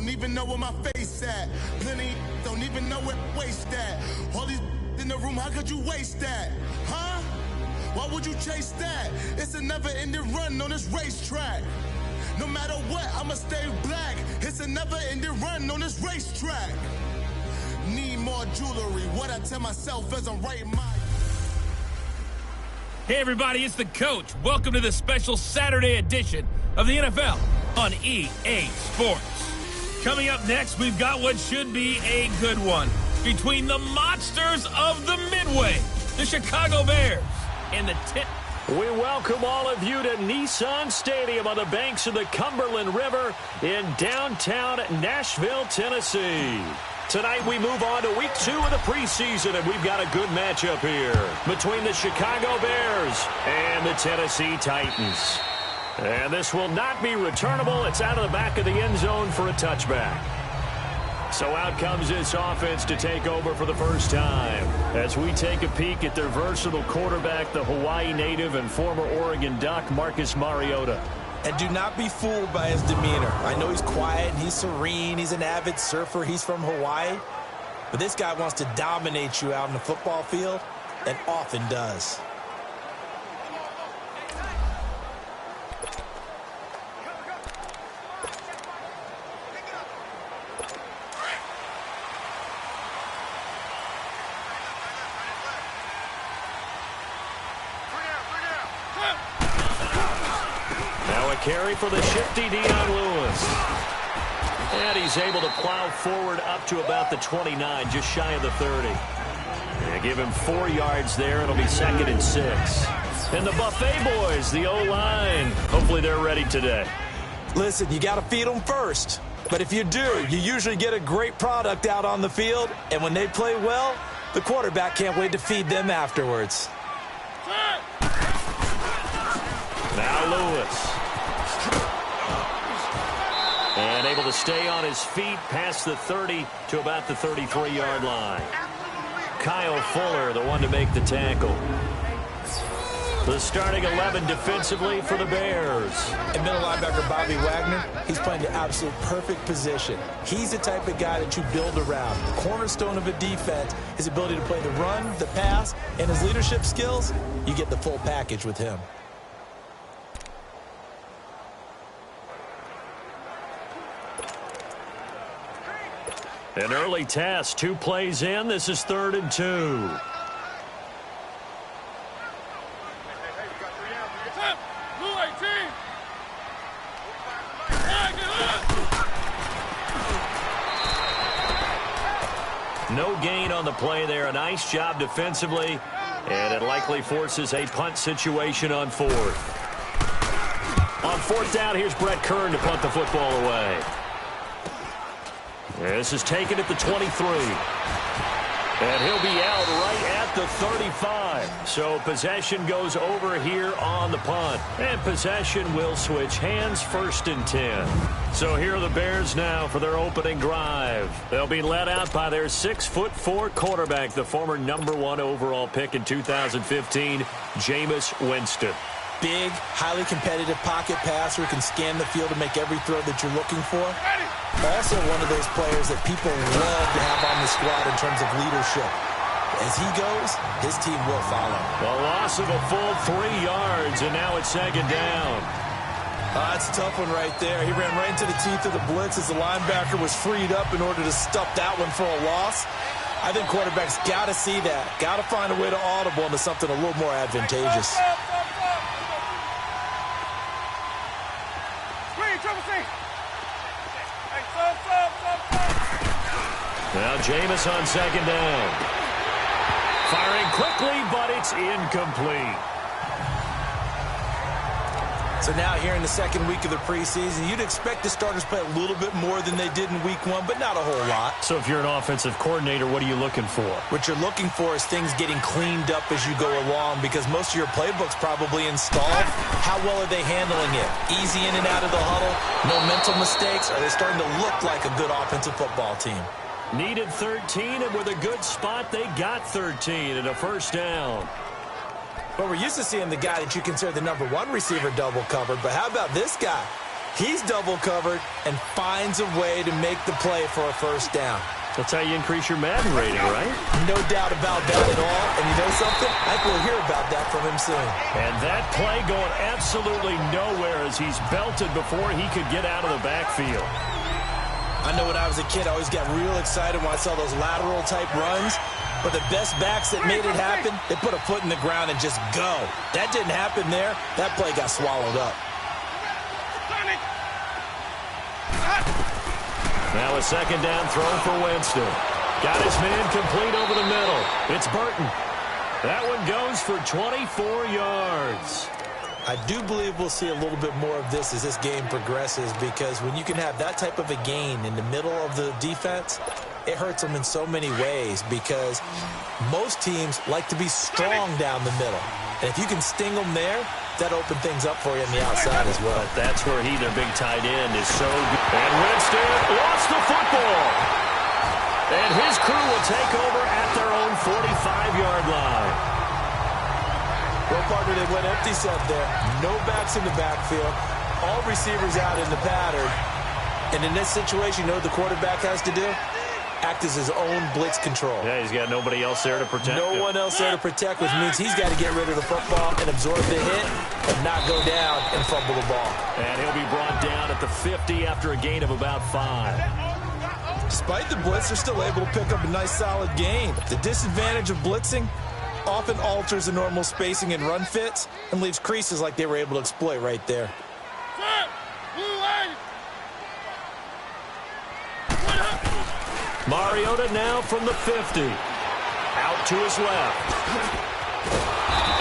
don't even know where my face at. Plenty don't even know where waste at. All these in the room, how could you waste that? Huh? Why would you chase that? It's a never-ending run on this racetrack. No matter what, I'ma stay black. It's a never-ending run on this racetrack. Need more jewelry. What I tell myself as I'm writing my... Hey everybody, it's the coach. Welcome to the special Saturday edition of the NFL on EA Sports. Coming up next, we've got what should be a good one between the monsters of the Midway, the Chicago Bears, and the We welcome all of you to Nissan Stadium on the banks of the Cumberland River in downtown Nashville, Tennessee. Tonight we move on to week 2 of the preseason, and we've got a good matchup here between the Chicago Bears and the Tennessee Titans. And this will not be returnable. It's out of the back of the end zone for a touchback. So out comes this offense to take over for the first time as we take a peek at their versatile quarterback, the Hawaii native and former Oregon Duck, Marcus Mariota. And do not be fooled by his demeanor. I know he's quiet and he's serene. He's an avid surfer. He's from Hawaii. But this guy wants to dominate you out in the football field and often does. Carry for the shifty Dion Lewis. And he's able to plow forward up to about the 29, just shy of the 30. Yeah, give him 4 yards there. It'll be 2nd and 6. And the Buffet boys, the O-line. Hopefully they're ready today. Listen, you got to feed them first. But if you do, you usually get a great product out on the field. And when they play well, the quarterback can't wait to feed them afterwards. Now Lewis. And able to stay on his feet past the 30 to about the 33-yard line. Kyle Fuller, the one to make the tackle. The starting 11 defensively for the Bears. And middle linebacker Bobby Wagner, he's playing the absolute perfect position. He's the type of guy that you build around. The cornerstone of a defense, his ability to play the run, the pass, and his leadership skills, you get the full package with him. An early test, 2 plays in. This is 3rd and 2. No gain on the play there. A nice job defensively. And it likely forces a punt situation on 4th. On 4th down, here's Brett Kern to punt the football away. This is taken at the 23. And he'll be out right at the 35. So possession goes over here on the punt. And possession will switch hands, 1st and 10. So here are the Bears now for their opening drive. They'll be led out by their 6'4" quarterback, the former #1 overall pick in 2015, Jameis Winston. Big, highly competitive pocket passer who can scan the field to make every throw that you're looking for. Also one of those players that people love to have on the squad in terms of leadership. As he goes, his team will follow. A loss of a full 3 yards, and now it's 2nd down. That's a tough one right there. He ran right into the teeth of the blitz as the linebacker was freed up in order to stuff that one for a loss. I think quarterbacks got to see that. Got to find a way to audible into something a little more advantageous. Now Jameis on 2nd down. Firing quickly, but it's incomplete. So now here in the 2nd week of the preseason, you'd expect the starters play a little bit more than they did in week 1, but not a whole lot. So if you're an offensive coordinator, what are you looking for? What you're looking for is things getting cleaned up as you go along, because most of your playbook's probably installed. How well are they handling it? Easy in and out of the huddle? No mental mistakes? Are they starting to look like a good offensive football team? Needed 13, and with a good spot, they got 13 and a 1st down. But we're used to seeing the guy that you consider the #1 receiver double covered, but how about this guy? He's double covered and finds a way to make the play for a first down. That's how you increase your Madden rating, right? No doubt about that at all. And you know something? I think we'll hear about that from him soon. And that play going absolutely nowhere as he's belted before he could get out of the backfield. I know when I was a kid, I always got real excited when I saw those lateral-type runs. But the best backs that made it happen, they put a foot in the ground and just go. That didn't happen there. That play got swallowed up. Now a second down throw for Winston. Got his man complete over the middle. It's Burton. That one goes for 24 yards. I do believe we'll see a little bit more of this as this game progresses, because when you can have that type of a gain in the middle of the defense, it hurts them in so many ways, because most teams like to be strong down the middle. And if you can sting them there, that opens things up for you on the outside as well. But that's where their big tight end, is so good. And Winston lost the football. And his crew will take over at their own 45-yard line. Well, partner, they went empty set there. No backs in the backfield. All receivers out in the pattern. And in this situation, you know what the quarterback has to do? Act as his own blitz control. Yeah, he's got nobody else there to protect him. No one else there to protect, which means he's got to get rid of the football and absorb the hit and not go down and fumble the ball. And he'll be brought down at the 50 after a gain of about 5. Despite the blitz, they're still able to pick up a nice, solid gain. The disadvantage of blitzing often alters the normal spacing and run fits and leaves creases like they were able to exploit right there. Mariota now from the 50. Out to his left.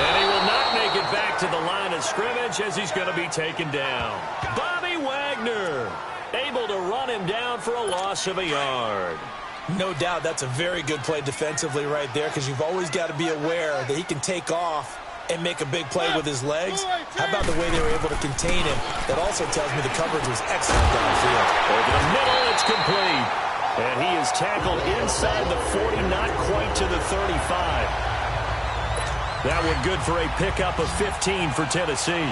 And he will not make it back to the line of scrimmage as he's going to be taken down. Bobby Wagner able to run him down for a loss of a yard. No doubt that's a very good play defensively right there, because you've always got to be aware that he can take off and make a big play with his legs. How about the way they were able to contain him? That also tells me the coverage was excellent downfield. Over the middle, it's complete. And he is tackled inside the 40, not quite to the 35. That one good for a pickup of 15 for Tennessee.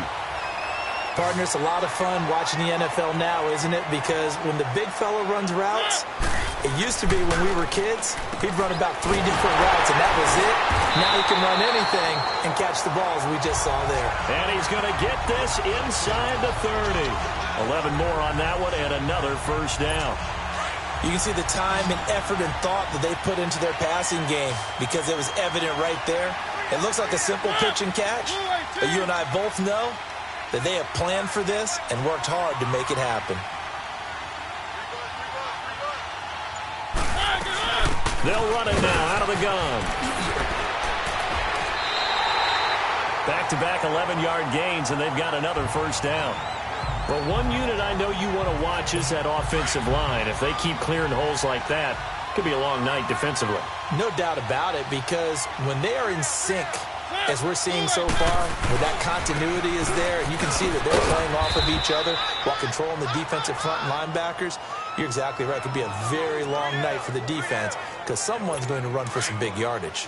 Partner, it's a lot of fun watching the NFL now, isn't it? Because when the big fella runs routes, it used to be when we were kids, he'd run about 3 different routes, and that was it. Now he can run anything and catch the balls we just saw there. And he's going to get this inside the 30. 11 more on that one and another first down. You can see the time and effort and thought that they put into their passing game, because it was evident right there. It looks like a simple pitch and catch, but you and I both know that they have planned for this and worked hard to make it happen. They'll run it now out of the gun. Back-to-back 11-yard gains, and they've got another first down. Well, one unit I know you want to watch is that offensive line. If they keep clearing holes like that, it could be a long night defensively. No doubt about it, because when they are in sync, as we're seeing so far, where that continuity is there, and you can see that they're playing off of each other while controlling the defensive front linebackers, you're exactly right. It could be a very long night for the defense, because someone's going to run for some big yardage.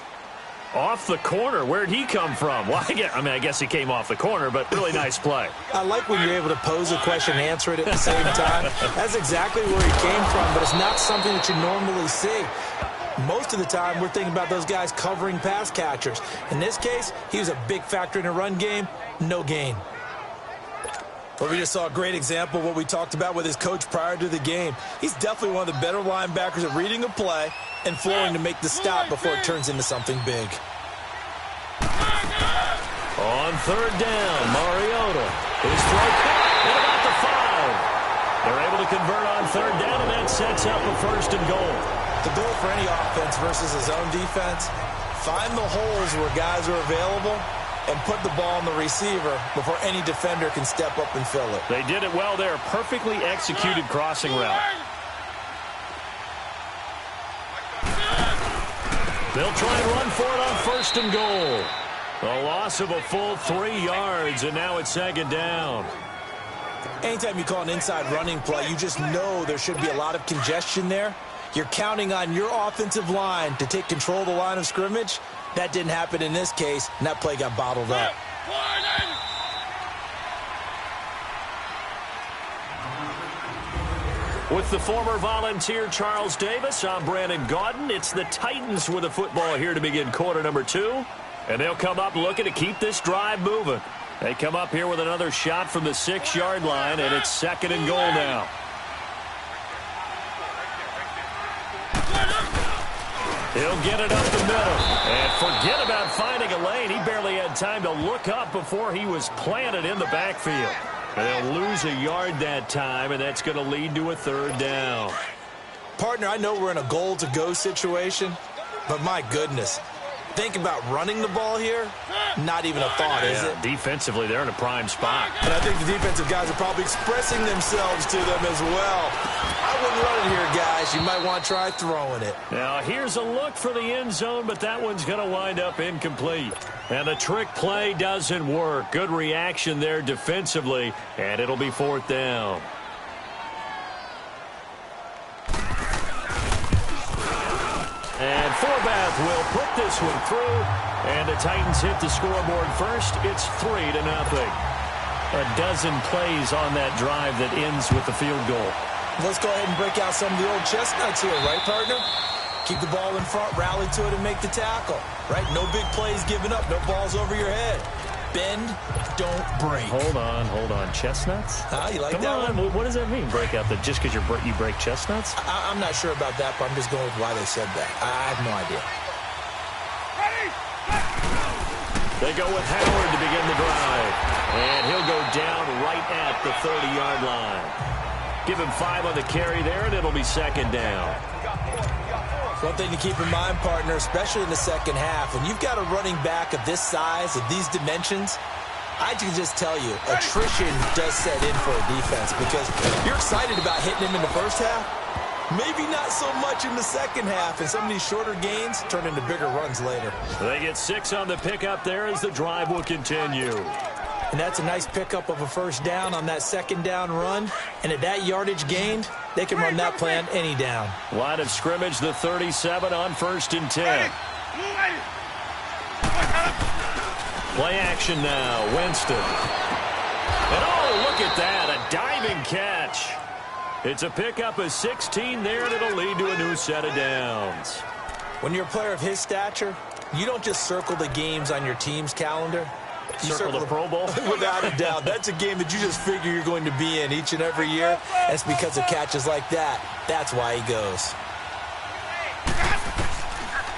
Off the corner. Where'd he come from? Well, I guess he came off the corner, but really nice play. I like when you're able to pose a question and answer it at the same time. That's exactly where he came from, but it's not something that you normally see. Most of the time, we're thinking about those guys covering pass catchers. In this case, he was a big factor in the run game. No gain. But we just saw a great example of what we talked about with his coach prior to the game. He's definitely one of the better linebackers at reading a play and flowing to make the stop before it turns into something big. On third down, Mariota. His throw at about the 5. They're able to convert on third down, and that sets up a first and goal. The goal for any offense versus his own defense, find the holes where guys are available and put the ball on the receiver before any defender can step up and fill it. They did it well there. Perfectly executed crossing route. They'll try and run for it on first and goal. A loss of a full 3 yards, and now it's second down. Anytime you call an inside running play, you just know there should be a lot of congestion there. You're counting on your offensive line to take control of the line of scrimmage. That didn't happen in this case, and that play got bottled up. With the former Volunteer Charles Davis, I'm Brandon Gaudin. It's the Titans with the football here to begin quarter number 2. And they'll come up looking to keep this drive moving. They come up here with another shot from the 6-yard line, and it's 2nd and goal now. He'll get it up the middle. And forget about finding a lane. He barely had time to look up before he was planted in the backfield. And they'll lose a yard that time, and that's going to lead to a 3rd down. Partner, I know we're in a goal-to-go situation, but my goodness, think about running the ball here. Not even a thought, is it? Defensively, they're in a prime spot. And I think the defensive guys are probably expressing themselves to them as well. I wouldn't run it here, guys. You might want to try throwing it. Now, here's a look for the end zone, but that one's going to wind up incomplete. And the trick play doesn't work. Good reaction there defensively, and it'll be 4th down. And Forbath will put this one through, and the Titans hit the scoreboard first. It's 3-0. A dozen plays on that drive that ends with the field goal. Let's go ahead and break out some of the old chestnuts here, right, partner? Keep the ball in front, rally to it, and make the tackle, right? No big plays given up, no balls over your head. Bend, don't break. Hold on. Chestnuts? You like Come that on. one? What does that mean, break out? Just because you break chestnuts? I'm not sure about that, but I'm just going with why they said that. I have no idea. They go with Howard to begin the drive. And he'll go down right at the 30-yard line. Give him 5 on the carry there, and it'll be 2nd down. One thing to keep in mind, partner, especially in the second half, when you've got a running back of this size, of these dimensions, I can just tell you, attrition does set in for a defense because you're excited about hitting him in the first half. Maybe not so much in the second half, and some of these shorter gains turn into bigger runs later. They get 6 on the pickup there as the drive will continue. And that's a nice pickup of a 1st down on that 2nd down run. And at that yardage gained, they can run that plan any down. Line of scrimmage, the 37 on 1st and 10. Play action now, Winston. And oh, look at that, a diving catch. It's a pickup of 16 there, and it'll lead to a new set of downs. When you're a player of his stature, you don't just circle the games on your team's calendar. You circle the Pro Bowl? Without a doubt. That's a game that you just figure you're going to be in each and every year. And it's because of catches like that. That's why he goes.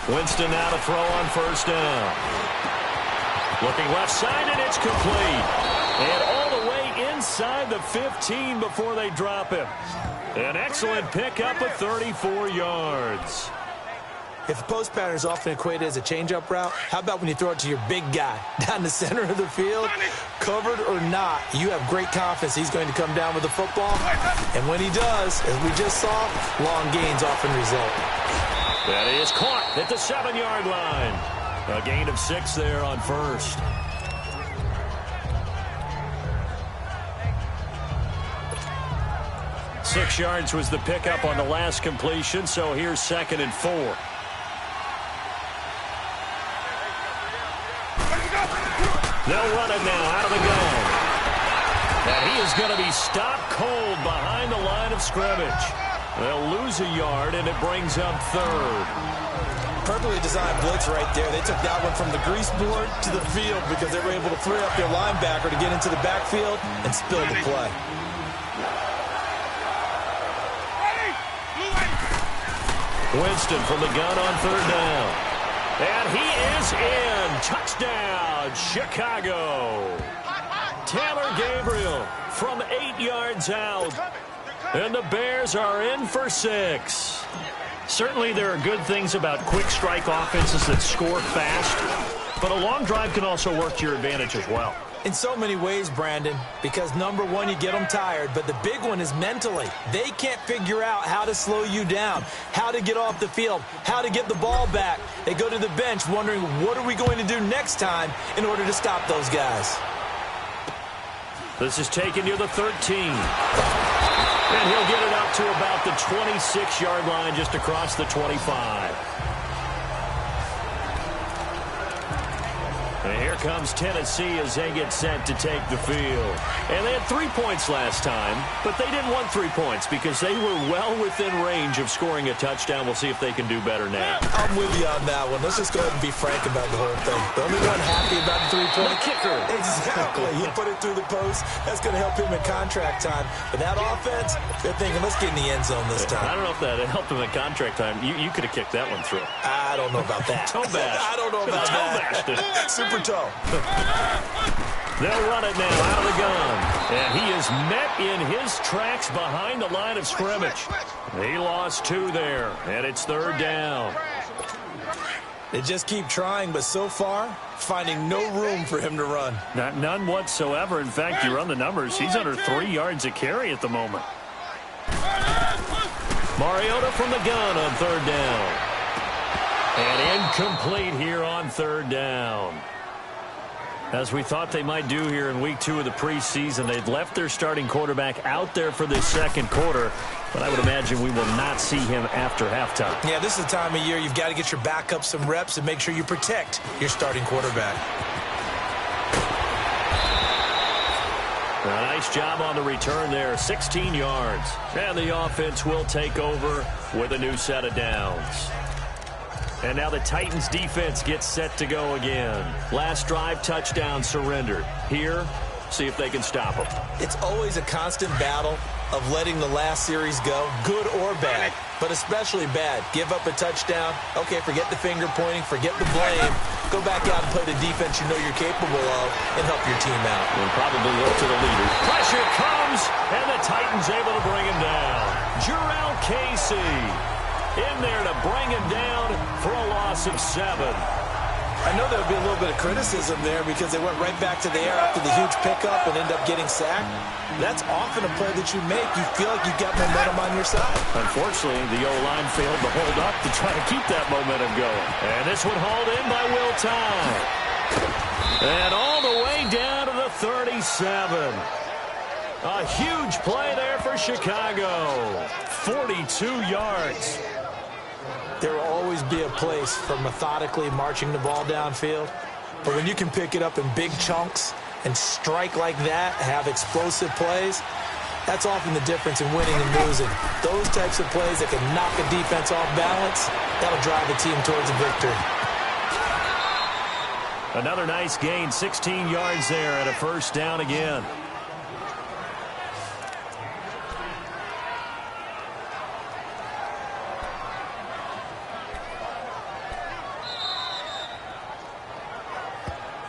Winston now to throw on 1st down. Looking left side, and it's complete. And all the way inside the 15 before they drop him. An excellent pickup of 34 yards. If the post pattern is often equated as a change-up route, how about when you throw it to your big guy down the center of the field? Covered or not, you have great confidence he's going to come down with the football. And when he does, as we just saw, long gains often result. That is caught at the 7-yard line. A gain of 6 there on 1st. Six yards was the pickup on the last completion, so here's 2nd and 4. They'll run it now out of the gun. And he is going to be stopped cold behind the line of scrimmage. They'll lose a yard, and it brings up 3rd. Perfectly designed blitz right there. They took that one from the grease board to the field because they were able to free up their linebacker to get into the backfield and spill the play. Winston from the gun on 3rd down. And he is in. Touchdown, Chicago. Taylor Gabriel from 8 yards out. And the Bears are in for 6. Certainly there are good things about quick strike offenses that score fast, but a long drive can also work to your advantage as well. In so many ways, Brandon, because number one, you get them tired, but the big one is mentally. They can't figure out how to slow you down, how to get off the field, how to get the ball back. They go to the bench wondering, what are we going to do next time in order to stop those guys? This is taken near the 13. And he'll get it up to about the 26-yard line, just across the 25. And here comes Tennessee as they get set to take the field. And they had 3 points last time, but they didn't want 3 points because they were well within range of scoring a touchdown. We'll see if they can do better now. I'm with you on that one. Let's just go ahead and be frank about the whole thing. The only one happy about the 3-point kicker. Exactly. He put it through the post. That's going to help him in contract time. But that offense, they're thinking, let's get in the end zone this time. I don't know if that helped him in contract time. You could have kicked that one through. I don't know about that. Toe bash. I don't know about that. Super toe. They'll run it now out of the gun. And he is met in his tracks behind the line of scrimmage. He lost 2 there, and it's 3rd down. They just keep trying, but so far, finding no room for him to run. None whatsoever. In fact, you run the numbers, he's under 3 yards a carry at the moment. Mariota from the gun on 3rd down. And incomplete here on 3rd down. As we thought they might do here in week 2 of the preseason, they've left their starting quarterback out there for this 2nd quarter, but I would imagine we will not see him after halftime. Yeah, this is the time of year you've got to get your backup some reps and make sure you protect your starting quarterback. A nice job on the return there, 16 yards. And the offense will take over with a new set of downs. And now the Titans defense gets set to go again. Last drive, touchdown surrendered. Here, see if they can stop them. It's always a constant battle of letting the last series go, good or bad, but especially bad. Give up a touchdown. Okay, forget the finger pointing, forget the blame. Go back out and play the defense you know you're capable of and help your team out. And probably look to the leader. Pressure comes, and the Titans able to bring him down. Jarrell Casey in there to bring him down for a loss of 7. I know there'll be a little bit of criticism there because they went right back to the air after the huge pickup and end up getting sacked. That's often a play that you make. You feel like you've got momentum on your side. Unfortunately, the O-line failed to hold up to try to keep that momentum going. And this one hauled in by Will Tye. And all the way down to the 37. A huge play there for Chicago. 42 yards. There will always be a place for methodically marching the ball downfield. But when you can pick it up in big chunks and strike like that, have explosive plays, that's often the difference in winning and losing. Those types of plays that can knock a defense off balance, that'll drive a team towards a victory. Another nice gain, 16 yards there and a 1st down again.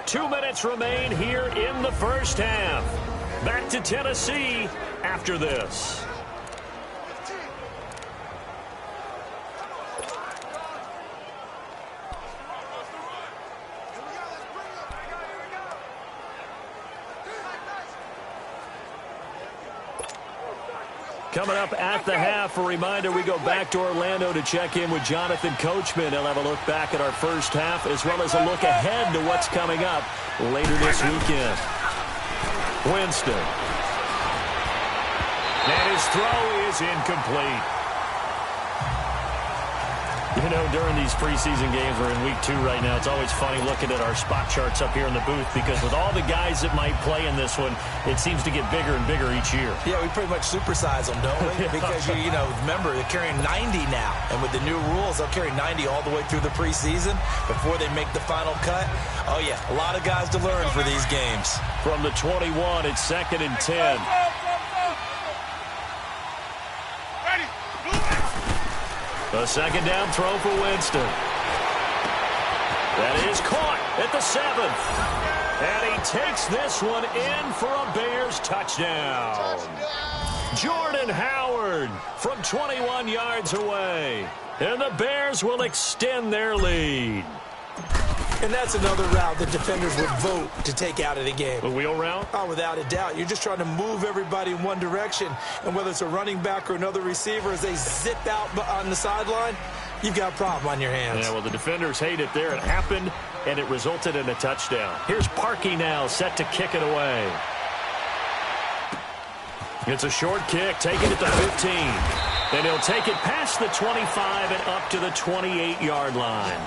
Two minutes remain here in the 1st half. Back to Tennessee after this. Coming up at the half, a reminder, we go back to Orlando to check in with Jonathan Coachman. He'll have a look back at our 1st half as well as a look ahead to what's coming up later this weekend. Winston. And his throw is incomplete. You know, during these preseason games, we're in week 2 right now, it's always funny looking at our spot charts up here in the booth because with all the guys that might play in this one, it seems to get bigger and bigger each year. Yeah, we pretty much supersize them, don't we? Because, you know, remember, they're carrying 90 now. And with the new rules, they'll carry 90 all the way through the preseason before they make the final cut. Oh, yeah, a lot of guys to learn for these games. From the 21, it's 2nd and 10. A 2nd down throw for Winston. That is caught at the 7th. And he takes this one in for a Bears touchdown. Jordan Howard from 21 yards away. And the Bears will extend their lead. And that's another route that defenders would vote to take out of the game. A wheel route? Oh, without a doubt. You're just trying to move everybody in one direction. And whether it's a running back or another receiver, as they zip out on the sideline, you've got a problem on your hands. Yeah, well, the defenders hate it there. It happened, and it resulted in a touchdown. Here's Parkey now, set to kick it away. It's a short kick, taking it to 15. And he'll take it past the 25 and up to the 28-yard line.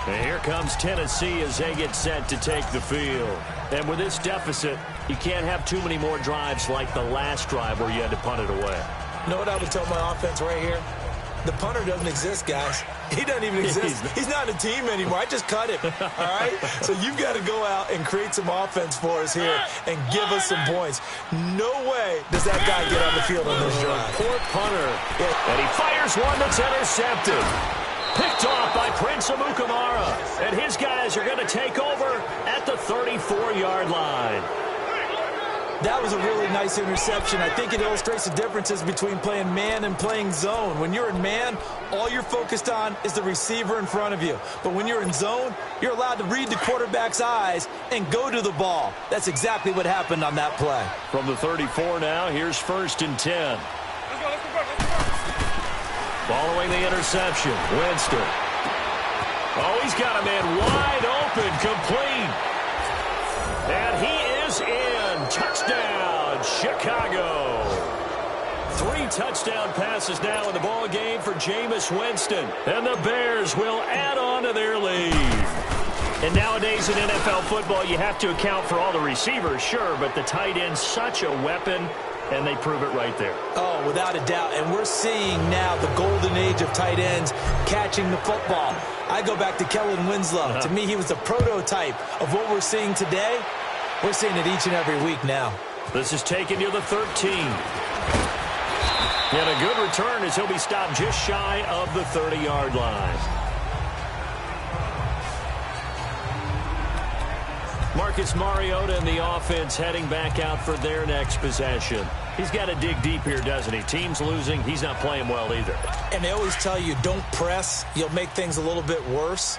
And here comes Tennessee as they get set to take the field. And with this deficit, you can't have too many more drives like the last drive where you had to punt it away. You know what I would tell my offense right here? The punter doesn't exist, guys. He doesn't even exist. He's not a team anymore. I just cut him, all right? So you've got to go out and create some offense for us here and give us some points. No way does that guy get on the field on this drive. Poor punter. Yeah. And he fires one that's intercepted. Picked off by Prince Amukamara. And his guys are going to take over at the 34-yard line. That was a really nice interception. I think it illustrates the differences between playing man and playing zone. When you're in man, all you're focused on is the receiver in front of you. But when you're in zone, you're allowed to read the quarterback's eyes and go to the ball. That's exactly what happened on that play. From the 34 now, here's 1st and 10. Following the interception, Winston. Oh, he's got a man wide open, complete. And he is in. Touchdown, Chicago. 3 touchdown passes now in the ball game for Jameis Winston. And the Bears will add on to their lead. And nowadays in NFL football, you have to account for all the receivers, sure, but the tight end's such a weapon, and they prove it right there. Oh, without a doubt. And we're seeing now the golden age of tight ends catching the football. I go back to Kellen Winslow. To me, he was the prototype of what we're seeing today. We're seeing it each and every week now. This is taken to the 13. And a good return as he'll be stopped just shy of the 30-yard line. Marcus Mariota and the offense heading back out for their next possession. He's got to dig deep here, doesn't he? Team's losing. He's not playing well either. And they always tell you, don't press. You'll make things a little bit worse.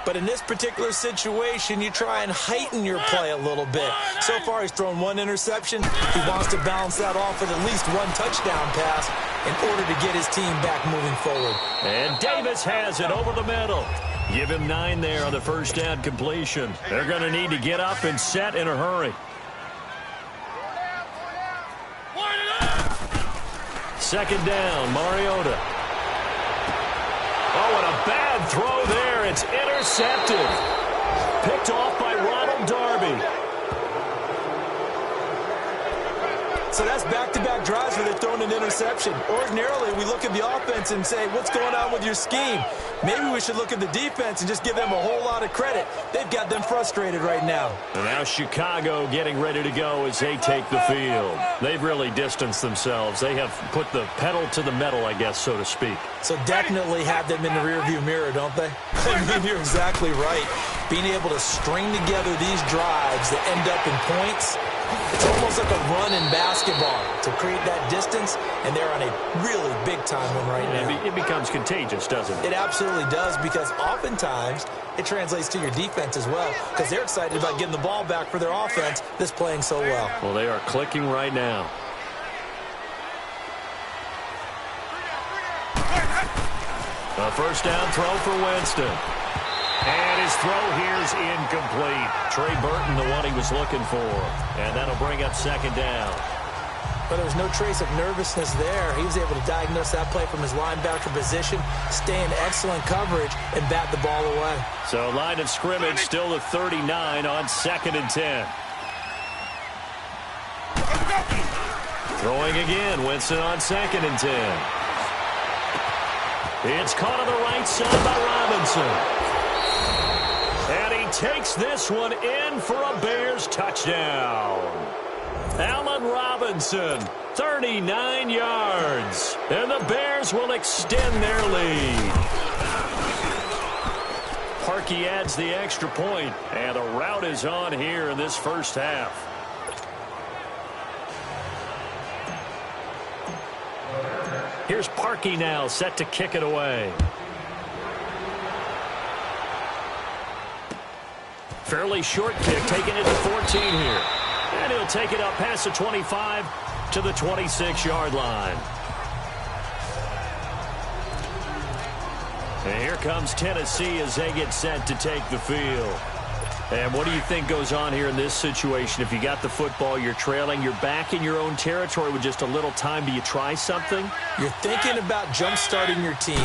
But in this particular situation, you try and heighten your play a little bit. So far, he's thrown 1 interception. He wants to balance that off with at least 1 touchdown pass in order to get his team back moving forward. And Davis has it over the middle. Give him 9 there on the first down completion. They're going to need to get up and set in a hurry. Second down, Mariota. Oh, and a bad throw there. It's intercepted. Picked off by Ronald Darby. So that's back-to-back drives where they're throwing an interception. Ordinarily, we look at the offense and say, what's going on with your scheme? Maybe we should look at the defense and just give them a whole lot of credit. They've got them frustrated right now. And now Chicago getting ready to go as they take the field. They've really distanced themselves. They have put the pedal to the metal, I guess, so to speak. So definitely have them in the rearview mirror, don't they? I mean, you're exactly right. Being able to string together these drives that end up in points, it's almost like a run in basketball to create that distance, and they're on a really big-time one right now. It becomes contagious, doesn't it? It absolutely does, because oftentimes it translates to your defense as well, because they're excited about getting the ball back for their offense that's playing so well. Well, they are clicking right now. A first down throw for Winston. And his throw here's incomplete. Trey Burton, the one he was looking for. And that'll bring up second down. But there was no trace of nervousness there. He was able to diagnose that play from his linebacker position, stay in excellent coverage, and bat the ball away. So line of scrimmage still at 39 on 2nd and 10. Throwing again, Winston on 2nd and 10. It's caught on the right side by Robinson. And he takes this one in for a Bears touchdown. Allen Robinson, 39 yards. And the Bears will extend their lead. Parkey adds the extra point, and the rout is on here in this first half. Here's Parkey now, set to kick it away. Fairly short kick, taking it to 14 here. And he'll take it up past the 25 to the 26-yard line. And here comes Tennessee as they get set to take the field. And what do you think goes on here in this situation? If you got the football, you're trailing, you're back in your own territory with just a little time. Do you try something? You're thinking about jump-starting your team,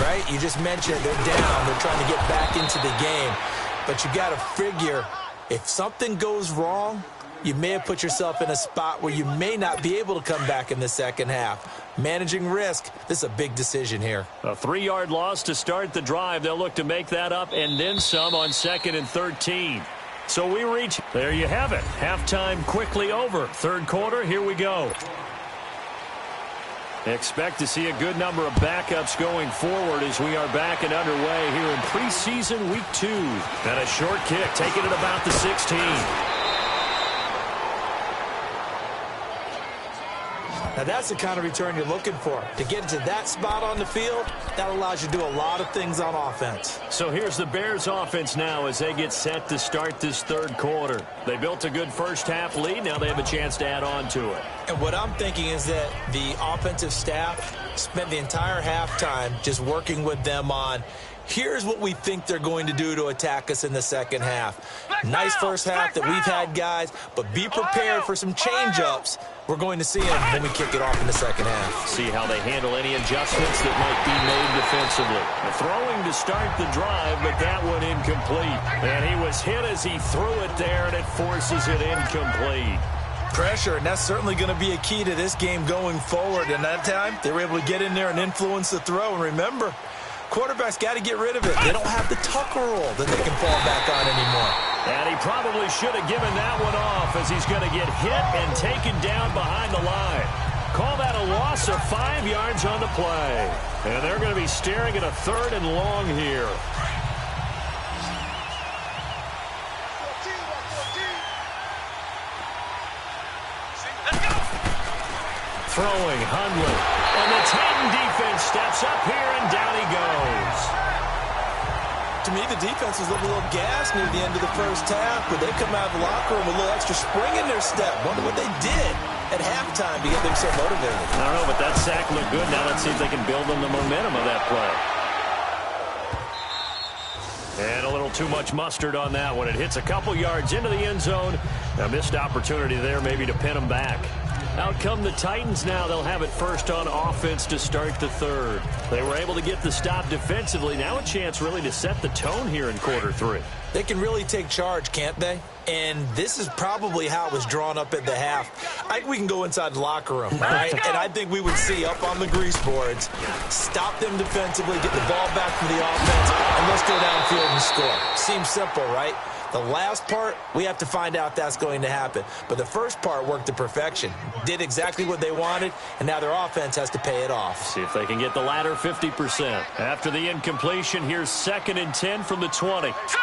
right? You just mentioned they're down. They're trying to get back into the game. But you got to figure, if something goes wrong, you may have put yourself in a spot where you may not be able to come back in the second half. Managing risk, this is a big decision here. A 3-yard loss to start the drive. They'll look to make that up and then some on 2nd and 13. So we reach, there you have it. Halftime quickly over. Third quarter, here we go. Expect to see a good number of backups going forward as we are back and underway here in preseason week 2. And a short kick, taking it about the 16. Now that's the kind of return you're looking for. To get to that spot on the field, that allows you to do a lot of things on offense. So here's the Bears offense now as they get set to start this third quarter. They built a good first half lead. Now they have a chance to add on to it. And what I'm thinking is that the offensive staff spent the entire halftime just working with them on, here's what we think they're going to do to attack us in the second half. Nice first half that we've had, guys, but be prepared for some change-ups. We're going to see them when we kick it off in the second half. See how they handle any adjustments that might be made defensively. A throwing to start the drive, but that one incomplete. And he was hit as he threw it there, and it forces it incomplete. Pressure, and that's certainly going to be a key to this game going forward. And that time, they were able to get in there and influence the throw. And remember, quarterbacks got to get rid of it. They don't have the Tucker rule that they can fall back on anymore. And he probably should have given that one off as he's going to get hit and taken down behind the line. Call that a loss of 5 yards on the play. And they're going to be staring at a 3rd and long here. Throwing, Hundley. And the Titan defense steps up here, and down he goes. To me, the defense was a little gassed near the end of the first half, but they come out of the locker room with a little extra spring in their step. Wonder what they did at halftime to get them so motivated. I don't know, but that sack looked good. Now let's see if they can build on the momentum of that play. And a little too much mustard on that one. It hits a couple yards into the end zone. A missed opportunity there maybe to pin them back. Out come the Titans now. They'll have it first on offense to start the third. They were able to get the stop defensively. Now a chance really to set the tone here in quarter 3. They can really take charge, can't they? And this is probably how it was drawn up at the half. I think we can go inside the locker room, right? And I think we would see up on the grease boards, stop them defensively, get the ball back from the offense, and let's go downfield and score. Seems simple, right? The last part, we have to find out that's going to happen. But the first part worked to perfection. Did exactly what they wanted, and now their offense has to pay it off. See if they can get the latter 50%. After the incompletion, here's 2nd and 10 from the 20. Set!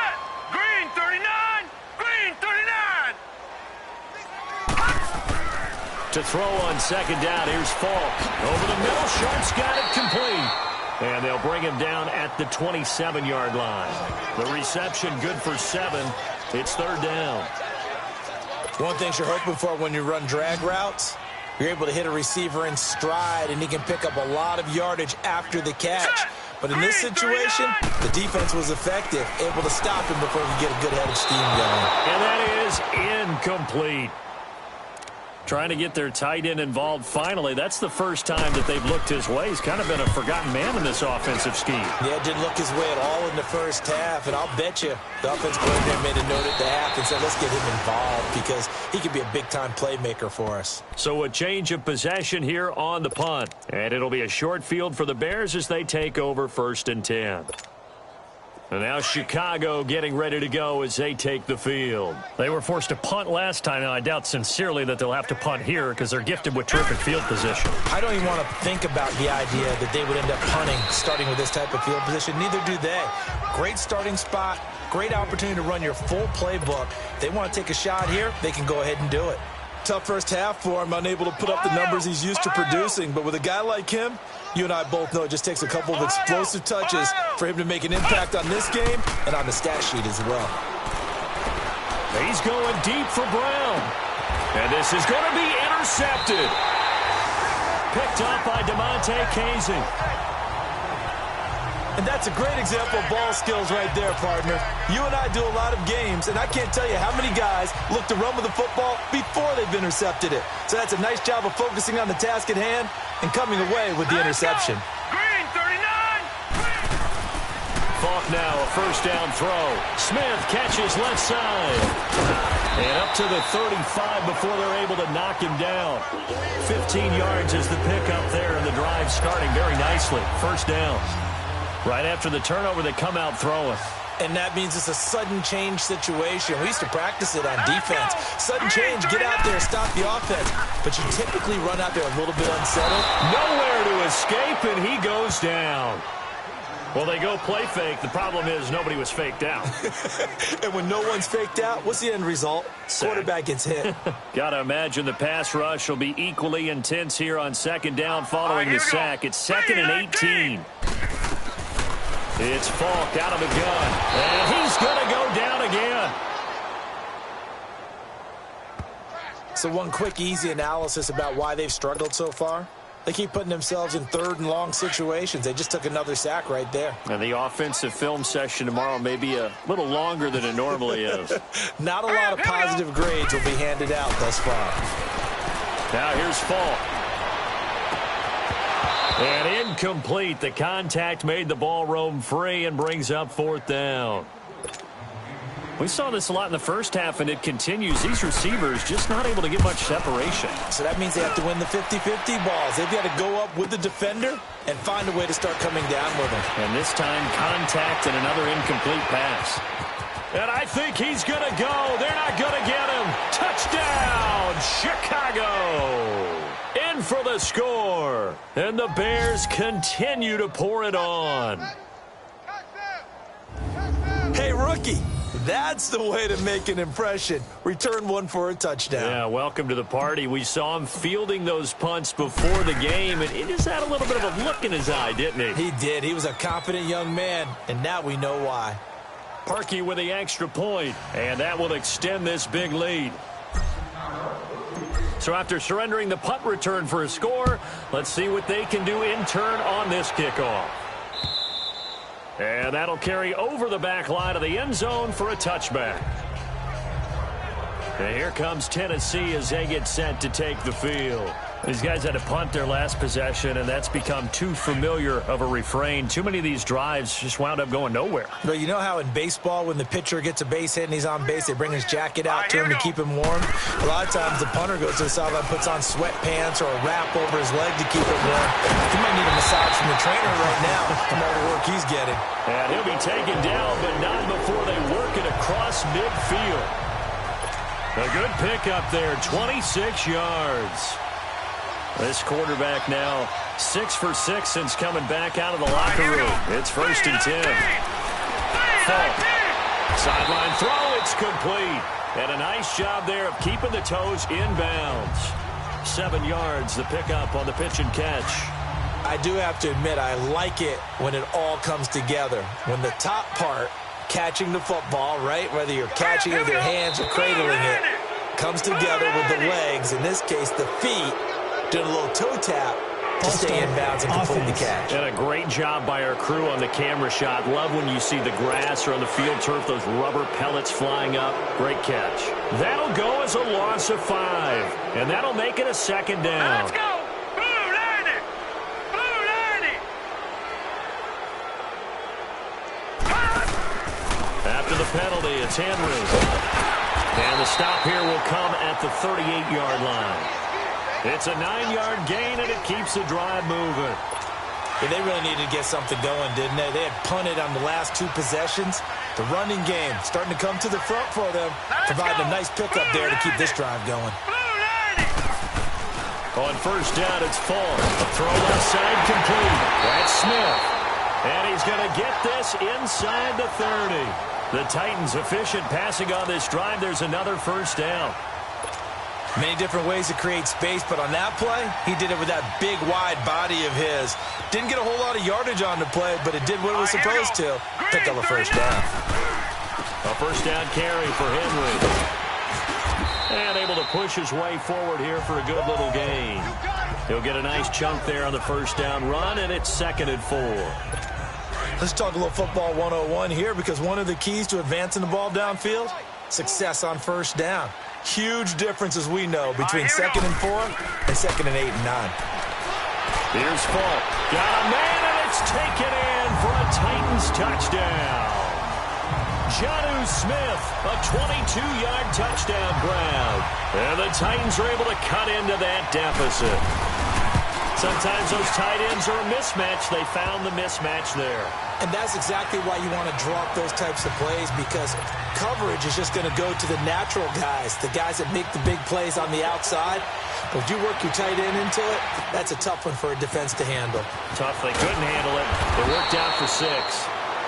Green 39! Green 39! To throw on 2nd down, here's Falk. Over the middle, Sharp's got it complete. And they'll bring him down at the 27-yard line. The reception good for 7. It's 3rd down. One thing you're hoping for when you run drag routes, you're able to hit a receiver in stride, and he can pick up a lot of yardage after the catch. But in this situation, the defense was effective, able to stop him before he could get a good head of steam going. And that is incomplete. Trying to get their tight end involved finally. That's the first time that they've looked his way. He's kind of been a forgotten man in this offensive scheme. Yeah, didn't look his way at all in the first half. And I'll bet you the offensive coordinator made a note at the half and said, let's get him involved because he could be a big-time playmaker for us. So a change of possession here on the punt. And it'll be a short field for the Bears as they take over 1st and 10. And now Chicago getting ready to go as they take the field. They were forced to punt last time, and I doubt sincerely that they'll have to punt here because they're gifted with terrific field position. I don't even want to think about the idea that they would end up punting starting with this type of field position. Neither do they. Great starting spot, great opportunity to run your full playbook. If they want to take a shot here, they can go ahead and do it. Tough first half for him, unable to put up the numbers he's used to producing. But with a guy like him, you and I both know it just takes a couple of explosive touches for him to make an impact on this game and on the stat sheet as well. He's going deep for Brown. And this is going to be intercepted. Picked up by DeMonte Casey. And that's a great example of ball skills right there, partner. You and I do a lot of games, and I can't tell you how many guys look to run with the football before they've intercepted it. So that's a nice job of focusing on the task at hand and coming away with the interception. Green 39. Falk now, a first down throw. Smith catches left side. And up to the 35 before they're able to knock him down. 15 yards is the pickup there, and the drive starting very nicely. First down. Right after the turnover, they come out throwing. And that means it's a sudden change situation. We used to practice it on defense. Sudden change, get out there, stop the offense. But you typically run out there a little bit unsettled. Nowhere to escape, and he goes down. Well, they go play fake. The problem is nobody was faked out. And when no one's faked out, what's the end result? Sack. Quarterback gets hit. Got to imagine the pass rush will be equally intense here on second down following the sack. It's 2nd and 18. It's Falk out of the gun. And he's going to go down again. So one quick, easy analysis about why they've struggled so far. They keep putting themselves in 3rd and long situations. They just took another sack right there. And the offensive film session tomorrow may be a little longer than it normally is. Not a lot of positive grades will be handed out thus far. Now here's Falk. And incomplete. The contact made the ball roam free and brings up 4th down. We saw this a lot in the first half, and it continues. These receivers just not able to get much separation. So that means they have to win the 50-50 balls. They've got to go up with the defender and find a way to start coming down with him. And this time, contact and another incomplete pass. And I think he's going to go. They're not going to get him. Touchdown, Chicago. In for the score. And the Bears continue to pour it on. Hey, rookie. That's the way to make an impression. Return one for a touchdown. Yeah, welcome to the party. We saw him fielding those punts before the game, and he just had a little bit of a look in his eye, didn't he? He did. He was a confident young man, and now we know why. Parkey with the extra point, and that will extend this big lead. So after surrendering the punt return for a score, let's see what they can do in turn on this kickoff. And that'll carry over the back line of the end zone for a touchback. And here comes Tennessee as they get set to take the field. These guys had to punt their last possession, and that's become too familiar of a refrain. Too many of these drives just wound up going nowhere. But you know how in baseball, when the pitcher gets a base hit and he's on base, they bring his jacket out to him to keep him warm? A lot of times the punter goes to the sideline, puts on sweatpants or a wrap over his leg to keep it warm. He might need a massage from the trainer right now from all the work he's getting. And he'll be taken down, but not before they work it across midfield. A good pickup there, 26 yards. This quarterback now 6 for 6 since coming back out of the locker room. It's 1st and 10. Falk. Sideline throw, it's complete. And a nice job there of keeping the toes inbounds. 7 yards, the pickup on the pitch and catch. I do have to admit, I like it when it all comes together. When the top part, catching the football, right, whether you're catching it with your hands or cradling it, comes together with the legs, in this case the feet, doing a little toe tap to stay in bounds and complete the catch. And a great job by our crew on the camera shot. Love when you see the grass or on the field turf, those rubber pellets flying up. Great catch. That'll go as a loss of 5, and that'll make it a 2nd down. Let's go. Blue Lightning. Blue Lightning. After the penalty, it's Henry. And the stop here will come at the 38-yard line. It's a 9-yard gain, and it keeps the drive moving. Yeah, they really needed to get something going, didn't they? They had punted on the last 2 possessions. The running game starting to come to the front for them, providing a nice pickup there to keep this drive going. On 1st down, it's Falk. Throw left side complete. That's Smith. And he's going to get this inside the 30. The Titans efficient passing on this drive. There's another 1st down. Many different ways to create space, but on that play, he did it with that big, wide body of his. Didn't get a whole lot of yardage on the play, but it did what it was supposed to. Picked up a 1st down. A 1st down carry for Henry. And able to push his way forward here for a good little gain. He'll get a nice chunk there on the 1st down run, and it's 2nd and 4. Let's talk a little football 101 here, because one of the keys to advancing the ball downfield, success on first down. Huge difference, as we know, between 2nd and 4 and 2nd and 8 and 9. Here's Falk. Got a man, and it's taken in for a Titans touchdown. Jonnu Smith, a 22-yard touchdown grab. And the Titans are able to cut into that deficit. Sometimes those tight ends are a mismatch. They found the mismatch there. And that's exactly why you want to drop those types of plays, because coverage is just going to go to the natural guys, the guys that make the big plays on the outside. But if you work your tight end into it, that's a tough one for a defense to handle. Tough. They couldn't handle it. It worked out for 6.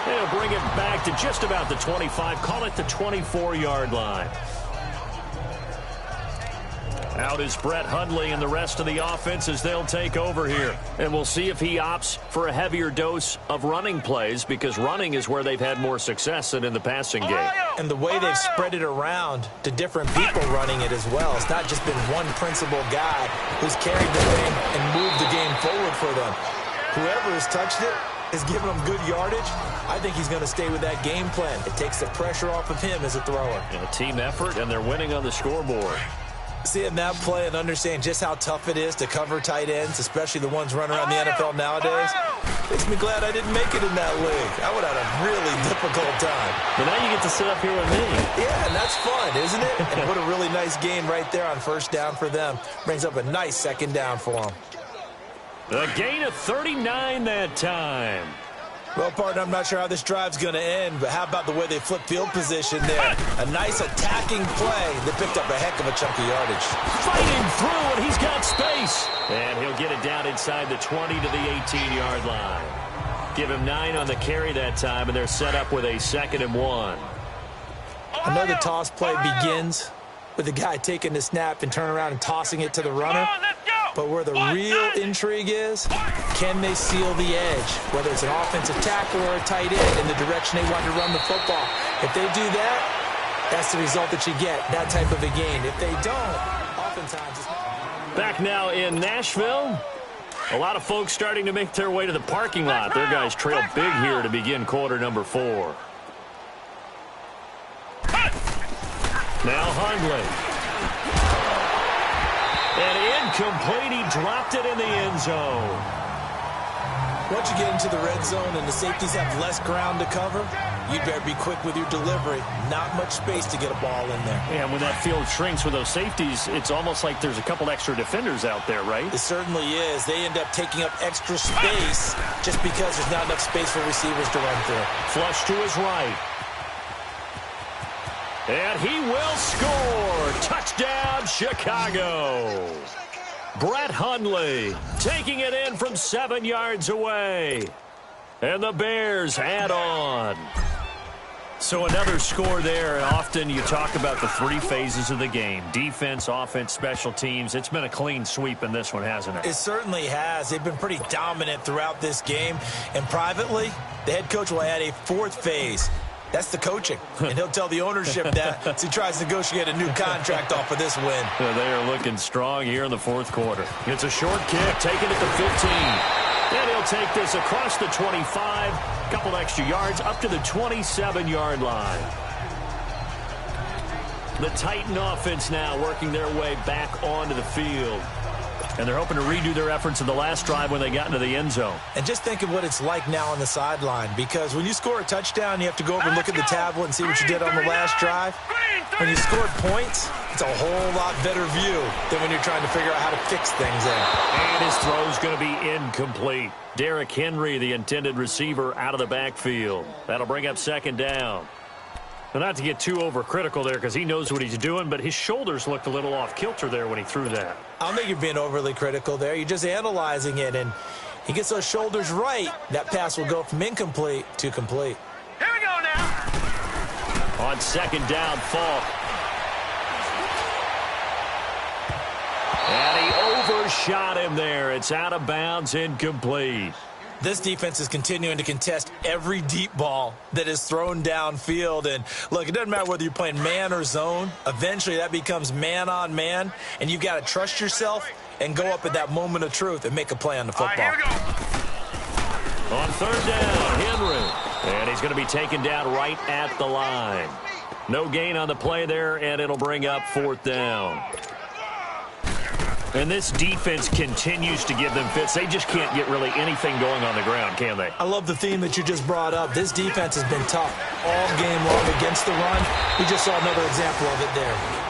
They'll bring it back to just about the 25. Call it the 24-yard line. Out is Brett Hundley and the rest of the offense as they'll take over here. And we'll see if he opts for a heavier dose of running plays, because running is where they've had more success than in the passing game. And the way they've spread it around to different people running it as well. It's not just been one principal guy who's carried the thing and moved the game forward for them. Whoever has touched it has given them good yardage. I think he's going to stay with that game plan. It takes the pressure off of him as a thrower. And a team effort, and they're winning on the scoreboard. Seeing that play and understanding just how tough it is to cover tight ends, especially the ones running around the NFL nowadays, makes me glad I didn't make it in that league. I would have had a really difficult time. But now you get to sit up here with me. Yeah, and that's fun, isn't it? And what a really nice gain right there on first down for them. Brings up a nice 2nd down for them. A gain of 39 that time. Well, partner, I'm not sure how this drive's going to end, but how about the way they flip field position there? A nice attacking play. They picked up a heck of a chunk of yardage. Fighting through, and he's got space. And he'll get it down inside the 20 to the 18-yard line. Give him 9 on the carry that time, and they're set up with a 2nd and 1. Another toss play begins with the guy taking the snap and turning around and tossing it to the runner. But where the real intrigue is, can they seal the edge, whether it's an offensive tackle or a tight end, in the direction they want to run the football? If they do that, that's the result that you get, that type of a gain. If they don't, oftentimes it's not. Back now in Nashville. A lot of folks starting to make their way to the parking lot. Their guys trail big here to begin quarter number 4. Now Hundley. And incomplete. He dropped it in the end zone. Once you get into the red zone and the safeties have less ground to cover, you better be quick with your delivery. Not much space to get a ball in there. And when that field shrinks with those safeties, it's almost like there's a couple extra defenders out there, right? It certainly is. They end up taking up extra space just because there's not enough space for receivers to run through. Flush to his right. And he will score. Touchdown, Chicago. Brett Hundley taking it in from 7 yards away. And the Bears add on. So another score there. Often you talk about the 3 phases of the game. Defense, offense, special teams. It's been a clean sweep in this one, hasn't it? It certainly has. They've been pretty dominant throughout this game. And privately, the head coach will add a 4th phase. That's the coaching. And he'll tell the ownership that as he tries to negotiate a new contract off of this win. Yeah, they are looking strong here in the 4th quarter. It's a short kick, taken at the 15. And he'll take this across the 25, a couple extra yards, up to the 27-yard line. The Titan offense now working their way back onto the field. And they're hoping to redo their efforts in the last drive when they got into the end zone. And just think of what it's like now on the sideline, because when you score a touchdown, you have to go over and look at the tablet and see what you did on the last drive. When you scored points, it's a whole lot better view than when you're trying to figure out how to fix things in. And his throw's going to be incomplete. Derrick Henry, the intended receiver, out of the backfield. That'll bring up 2nd down. Well, not to get too overcritical there, because he knows what he's doing, but his shoulders looked a little off kilter there when he threw that. I don't think you're being overly critical there. You're just analyzing it, and he gets those shoulders right. That pass will go from incomplete to complete. Here we go now. On 2nd down, Falk. And he overshot him there. It's out of bounds, incomplete. This defense is continuing to contest every deep ball that is thrown downfield. And, look, it doesn't matter whether you're playing man or zone. Eventually, that becomes man-on-man, and you've got to trust yourself and go up at that moment of truth and make a play on the football. All right, here we go. On third down, Henry. And he's going to be taken down right at the line. No gain on the play there, and it'll bring up fourth down. And this defense continues to give them fits. They just can't get really anything going on the ground, can they? I love the theme that you just brought up. This defense has been tough all game long against the run. We just saw another example of it there.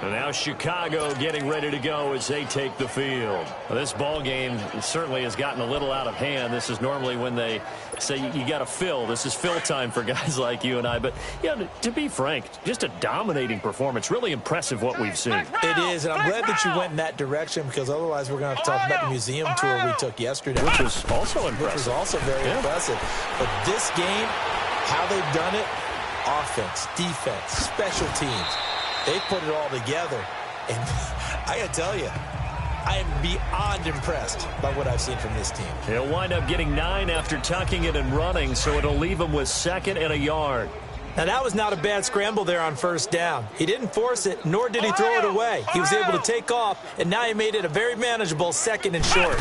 And now Chicago getting ready to go as they take the field. Well, this ball game certainly has gotten a little out of hand. This is normally when they say you got to fill. This is fill time for guys like you and I. But, you know, to be frank, just a dominating performance. Really impressive what we've seen. It is, and I'm glad that you went in that direction because otherwise we're going to have to talk about the museum tour we took yesterday. Which was also impressive. Which was also very impressive. But this game, how they've done it, offense, defense, special teams, they put it all together, and I got to tell you, I am beyond impressed by what I've seen from this team. He'll wind up getting 9 after tucking it and running, so it'll leave him with 2nd and a yard. Now, that was not a bad scramble there on first down. He didn't force it, nor did he throw it away. He was able to take off, and now he made it a very manageable 2nd and short.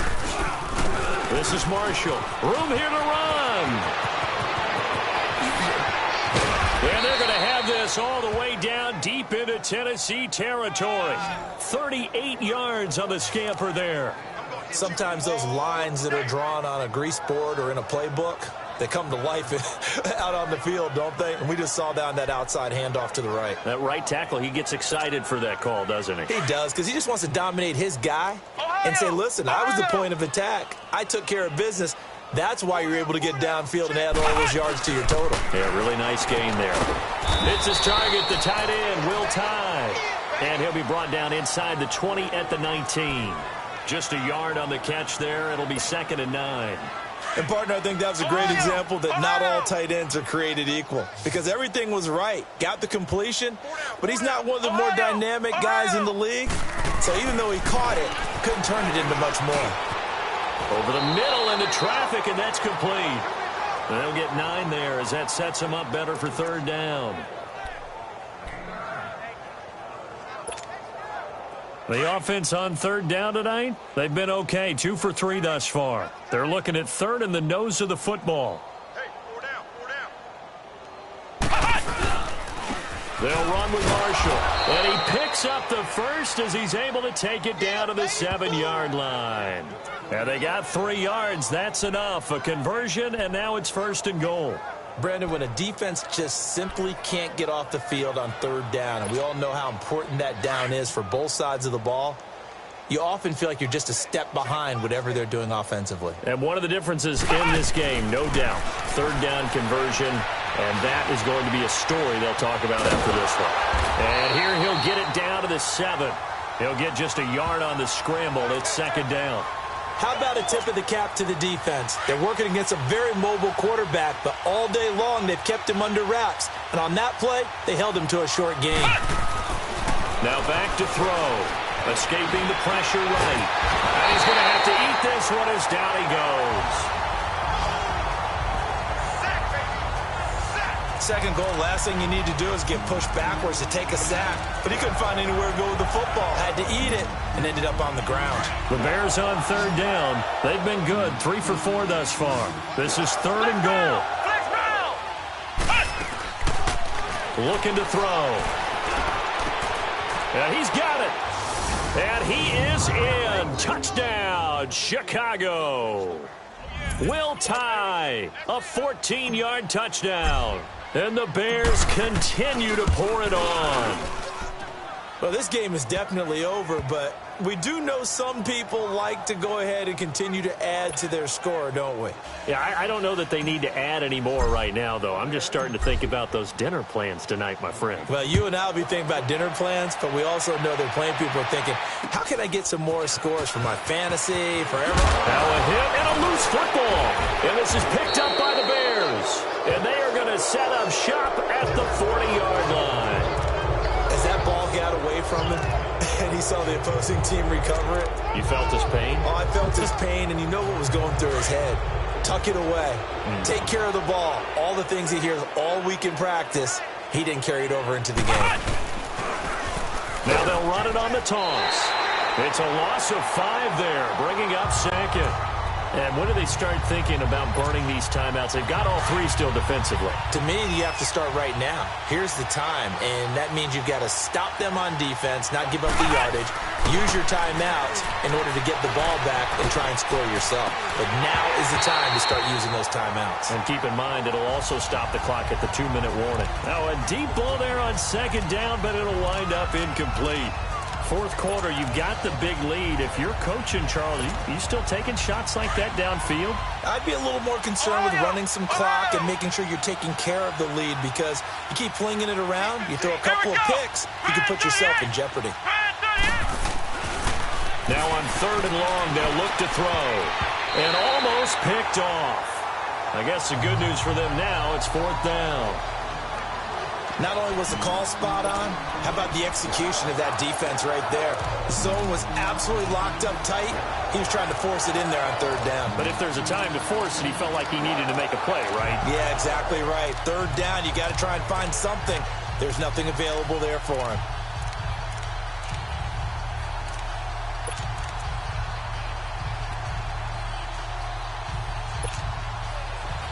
This is Marshall. Room here to run. And they're going to have this all the way down deep into Tennessee territory. 38 yards on the scamper there. Sometimes those lines that are drawn on a grease board or in a playbook, they come to life out on the field, don't they? And we just saw down that outside handoff to the right. That right tackle, he gets excited for that call, doesn't he? He does, because he just wants to dominate his guy and say, listen, I was the point of attack. I took care of business. That's why you're able to get downfield and add all those yards to your total. Yeah, really nice gain there. It's his target, the tight end, Will Tye. And he'll be brought down inside the 20 at the 19. Just a yard on the catch there. It'll be 2nd and 9. And, partner, I think that was a great example that not all tight ends are created equal. Because everything was right. Got the completion, but he's not one of the more dynamic guys in the league. So even though he caught it, couldn't turn it into much more. Over the middle into traffic, and that's complete. And they'll get 9 there as that sets him up better for 3rd down. The offense on 3rd down tonight, they've been okay. 2 for 3 thus far. They're looking at 3rd and the nose of the football. Hey, 4 down, 4 down. They'll run with Marshall. And he picks up the first as he's able to take it down to the 7-yard line. And they got 3 yards. That's enough. A conversion, and now it's 1st and goal. Brandon, when a defense just simply can't get off the field on 3rd down, and we all know how important that down is for both sides of the ball, you often feel like you're just a step behind whatever they're doing offensively. And one of the differences in this game, no doubt, 3rd down conversion, and that is going to be a story they'll talk about after this one. And here he'll get it down to the 7. He'll get just a yard on the scramble. It's 2nd down. How about a tip of the cap to the defense? They're working against a very mobile quarterback, but all day long they've kept him under wraps. And on that play, they held him to a short gain. Now back to throw. Escaping the pressure right. And he's going to have to eat this one as down he goes. 2nd goal, last thing you need to do is get pushed backwards to take a sack. But he couldn't find anywhere to go with the football. Had to eat it and ended up on the ground. The Bears on 3rd down. They've been good. 3 for 4 thus far. This is 3rd and goal. Looking to throw. And he's got it. And he is in. Touchdown, Chicago. Will Tye, a 14-yard touchdown. And the Bears continue to pour it on. Well, this game is definitely over, but we do know some people like to go ahead and continue to add to their score, don't we? Yeah, I don't know that they need to add any more right now, though. I'm just starting to think about those dinner plans tonight, my friend. Well, you and I will be thinking about dinner plans, but we also know that playing people are thinking, how can I get some more scores for my fantasy, for everything? Now a hit and a loose football. And this is picked up by the Bears. And they are going to set up shop at the 40-yard line. As that ball got away from him, and he saw the opposing team recover it. You felt his pain? Oh, I felt his pain, and you know what was going through his head. Tuck it away. Take care of the ball. All the things he hears all week in practice, he didn't carry it over into the game. Now they'll run it on the toss. It's a loss of 5 there, bringing up second. And when do they start thinking about burning these timeouts? They've got all 3 still defensively. To me, you have to start right now. Here's the time, and that means you've got to stop them on defense, not give up the yardage, use your timeouts in order to get the ball back and try and score yourself. But now is the time to start using those timeouts. And keep in mind, it'll also stop the clock at the 2-minute warning. Now, a deep ball there on second down, but it'll wind up incomplete. Fourth quarter, you've got the big lead. If you're coaching, Charles, you still taking shots like that downfield? I'd be a little more concerned with running some clock and making sure you're taking care of the lead, because you keep flinging it around, you throw a couple of picks, you can put yourself in jeopardy. Now on 3rd and long, they'll look to throw. And almost picked off. I guess the good news for them now, it's 4th down. Not only was the call spot on, how about the execution of that defense right there? The zone was absolutely locked up tight. He was trying to force it in there on 3rd down. But if there's a time to force it, he felt like he needed to make a play, right? Yeah, exactly right. 3rd down, you got to try and find something. There's nothing available there for him.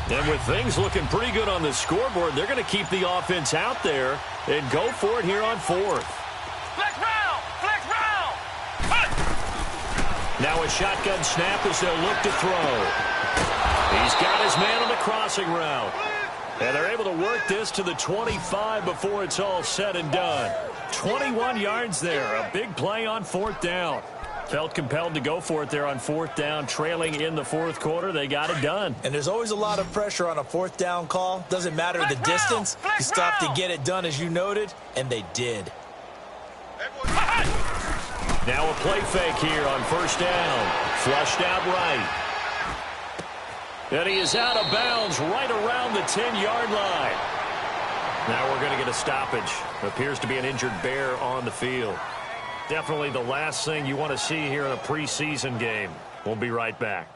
And with things looking pretty good on the scoreboard, they're going to keep the offense out there and go for it here on 4th. Flex round! Flex round! Now a shotgun snap as they'll look to throw. He's got his man on the crossing route. And they're able to work this to the 25 before it's all said and done. 21 yards there. A big play on 4th down. Felt compelled to go for it there on 4th down, trailing in the 4th quarter. They got it done. And there's always a lot of pressure on a 4th down call. Doesn't matter the distance. You still have to get it done, as you noted, and they did. Now a play fake here on 1st down. Flushed out right. And he is out of bounds right around the 10-yard line. Now we're going to get a stoppage. Appears to be an injured Bear on the field. Definitely the last thing you want to see here in a preseason game. We'll be right back.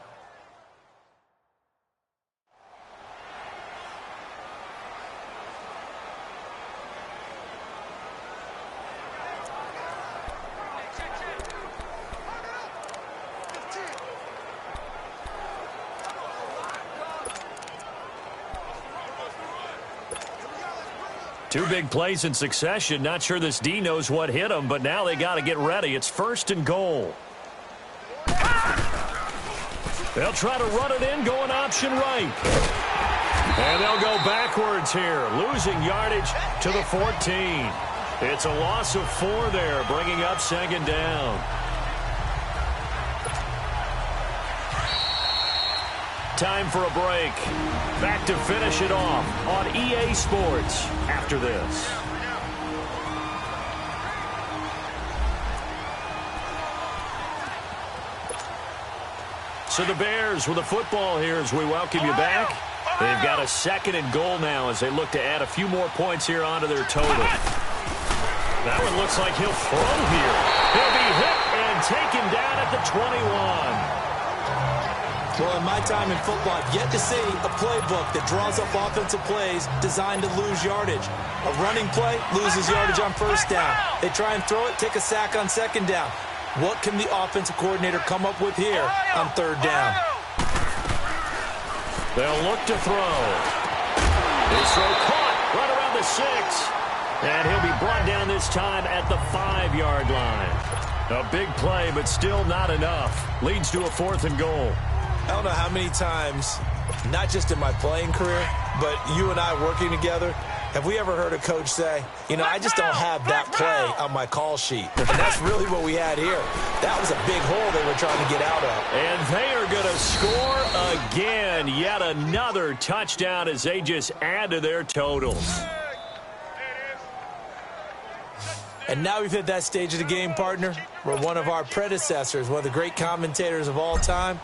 Two big plays in succession. Not sure this D knows what hit him, but now they got to get ready. It's 1st and goal. They'll try to run it in, going option right. And they'll go backwards here, losing yardage to the 14. It's a loss of 4 there, bringing up 2nd down. Time for a break. Back to finish it off on EA Sports after this. So the Bears with the football here as we welcome you back. They've got a 2nd and goal now as they look to add a few more points here onto their total. That one looks like he'll throw here. He'll be hit and taken down at the 21. Well, in my time in football, I've yet to see a playbook that draws up offensive plays designed to lose yardage. A running play loses yardage on 1st down. They try and throw it, take a sack on 2nd down. What can the offensive coordinator come up with here on 3rd down? They'll look to throw. His throw caught right around the 6. And he'll be brought down this time at the 5-yard line. A big play, but still not enough. Leads to a 4th and goal. I don't know how many times, not just in my playing career, but you and I working together, have we ever heard a coach say, you know, I just don't have that play on my call sheet. And that's really what we had here. That was a big hole they were trying to get out of. And they are going to score again. Yet another touchdown as they just add to their totals. And now we've hit that stage of the game, partner, where one of our predecessors, one of the great commentators of all time,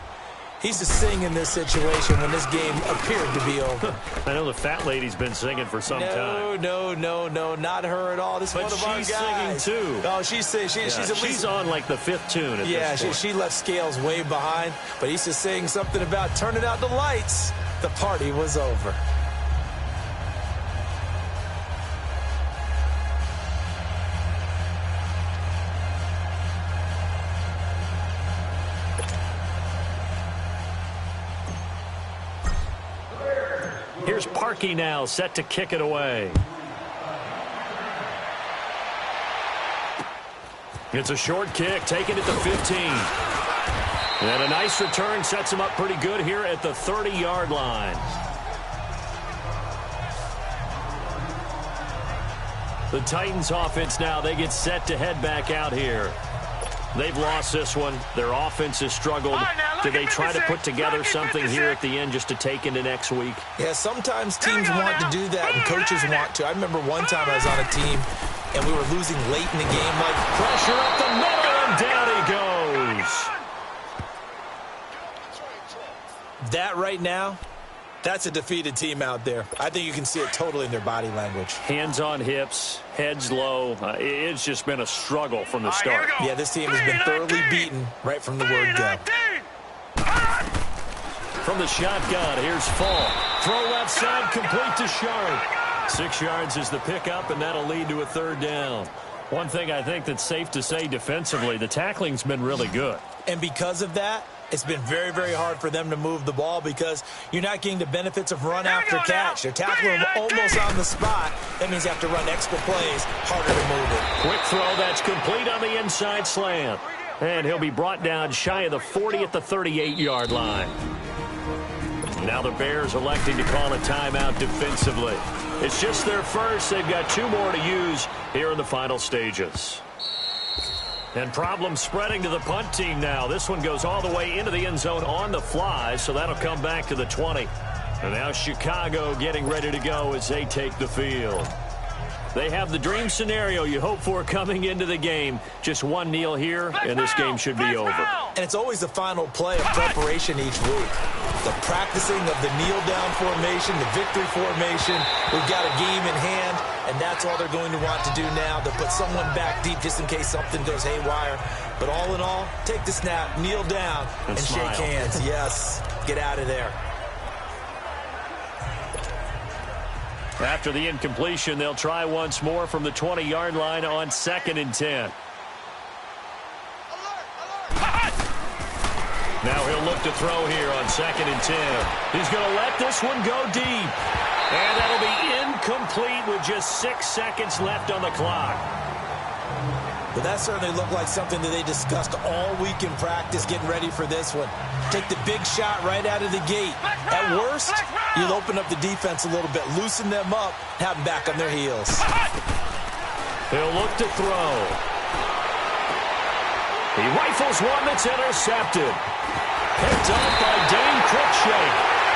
he used to sing in this situation when this game appeared to be over. I know the fat lady's been singing for some time. No, not her at all. This is one of our guys. But she's singing, too. Oh, she's at least... She's on, like, the 5th tune at this point. She left Scales way behind, but he used to sing something about turning out the lights. The party was over. Here's Parkey now, set to kick it away. It's a short kick, taking it to 15. And a nice return sets him up pretty good here at the 30-yard line. The Titans offense now, they get set to head back out here. They've lost this one. Their offense has struggled. Do they try to put together something here at the end just to take into next week? Yeah, sometimes teams want to do that and coaches want to. I remember one time I was on a team and we were losing late in the game. Like, pressure up the middle and down he goes. That right now, that's a defeated team out there. I think you can see it totally in their body language. Hands on hips, heads low. It's just been a struggle from the start. Yeah, this team has been thoroughly beaten right from the word go. From the shotgun, here's Fall. Throw left side, complete to Sharp. 6 yards is the pickup, and that'll lead to a third down. One thing I think that's safe to say defensively, the tackling's been really good. And because of that, it's been very, very hard for them to move the ball because you're not getting the benefits of run after catch. They're tackling them almost on the spot. That means you have to run extra plays, harder to move it. Quick throw, that's complete on the inside slant. And he'll be brought down shy of the 40 at the 38-yard line. Now the Bears electing to call a timeout defensively. It's just their first. They've got 2 more to use here in the final stages. And problems spreading to the punt team now. This one goes all the way into the end zone on the fly, so that'll come back to the 20. And now Chicago getting ready to go as they take the field. They have the dream scenario you hope for coming into the game. Just one kneel here, and this game should be over. And it's always the final play of preparation each week. The practicing of the kneel-down formation, the victory formation. We've got a game in hand, and that's all they're going to want to do now. They'll put someone back deep just in case something goes haywire. But all in all, take the snap, kneel down, and shake hands. Yes, get out of there. After the incompletion, they'll try once more from the 20-yard line on 2nd and 10. Now he'll look to throw here on 2nd and 10. He's going to let this one go deep. And that'll be incomplete with just 6 seconds left on the clock. But that certainly looked like something that they discussed all week in practice getting ready for this one. Take the big shot right out of the gate. At worst, you'll open up the defense a little bit, loosen them up, have them back on their heels. He'll look to throw. He rifles one that's intercepted. Picked up by Dane Cruikshank.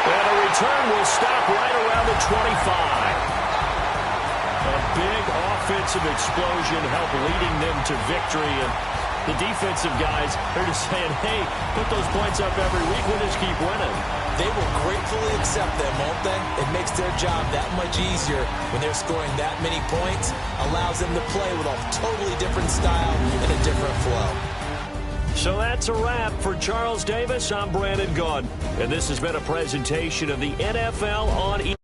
And a return will stop right around the 25. A big offensive explosion helped leading them to victory. And the defensive guys, they're just saying, hey, put those points up every week. We'll just keep winning. They will gratefully accept them, won't they? It makes their job that much easier when they're scoring that many points. Allows them to play with a totally different style and a different flow. So that's a wrap for Charles Davis. I'm Brandon Gaudin, and this has been a presentation of the NFL on